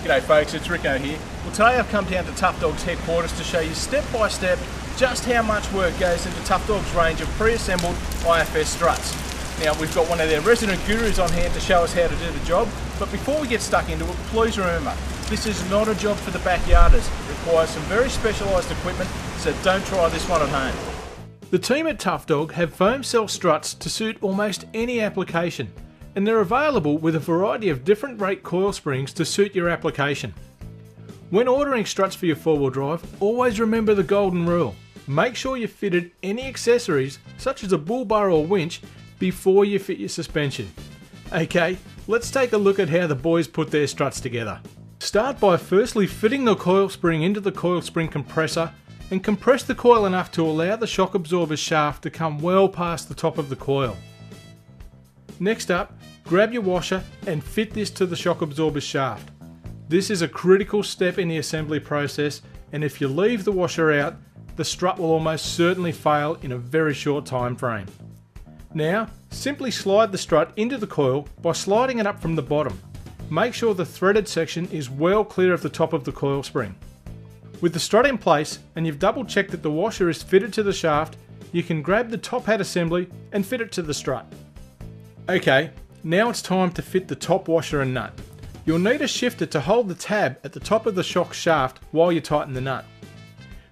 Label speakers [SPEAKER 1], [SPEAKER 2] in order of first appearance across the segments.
[SPEAKER 1] G'day folks, it's Rico here. Well, today I've come down to Tough Dog's headquarters to show you step by step just how much work goes into Tough Dog's range of pre-assembled IFS struts. Now, we've got one of their resident gurus on hand to show us how to do the job, but before we get stuck into it, please remember, this is not a job for the backyarders. It requires some very specialised equipment, so don't try this one at home. The team at Tough Dog have foam cell struts to suit almost any application, and they're available with a variety of different rate coil springs to suit your application. When ordering struts for your four-wheel drive, always remember the golden rule. Make sure you fitted any accessories, such as a bull bar or winch, before you fit your suspension. Okay, let's take a look at how the boys put their struts together. Start by firstly fitting the coil spring into the coil spring compressor and compress the coil enough to allow the shock absorber shaft to come well past the top of the coil. Next up, grab your washer and fit this to the shock absorber shaft. This is a critical step in the assembly process, and if you leave the washer out, the strut will almost certainly fail in a very short time frame. Now, simply slide the strut into the coil by sliding it up from the bottom. Make sure the threaded section is well clear of the top of the coil spring. With the strut in place and you've double checked that the washer is fitted to the shaft, you can grab the top hat assembly and fit it to the strut. Okay, now it's time to fit the top washer and nut. You'll need a shifter to hold the tab at the top of the shock shaft while you tighten the nut.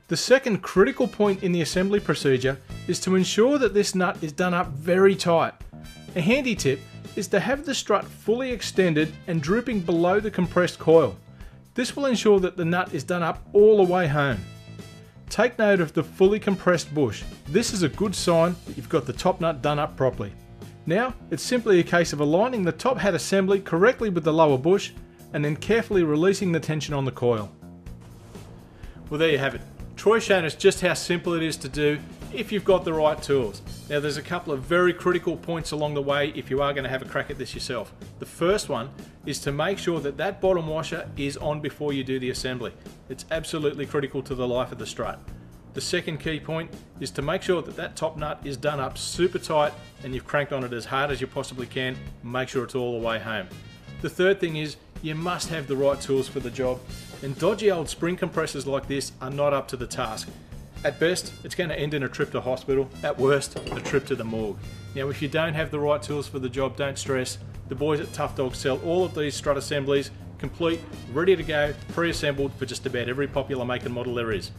[SPEAKER 1] The second critical point in the assembly procedure is to ensure that this nut is done up very tight. A handy tip is to have the strut fully extended and drooping below the compressed coil. This will ensure that the nut is done up all the way home. Take note of the fully compressed bush. This is a good sign that you've got the top nut done up properly. Now, it's simply a case of aligning the top hat assembly correctly with the lower bush and then carefully releasing the tension on the coil. Well, there you have it. Troy's shown us just how simple it is to do if you've got the right tools. Now, there's a couple of very critical points along the way if you are going to have a crack at this yourself. The first one is to make sure that that bottom washer is on before you do the assembly. It's absolutely critical to the life of the strut. The second key point is to make sure that that top nut is done up super tight and you've cranked on it as hard as you possibly can. Make sure it's all the way home. The third thing is you must have the right tools for the job, and dodgy old spring compressors like this are not up to the task. At best, it's going to end in a trip to hospital. At worst, a trip to the morgue. Now, if you don't have the right tools for the job, don't stress. The boys at Tough Dog sell all of these strut assemblies, complete, ready to go, pre-assembled for just about every popular make and model there is.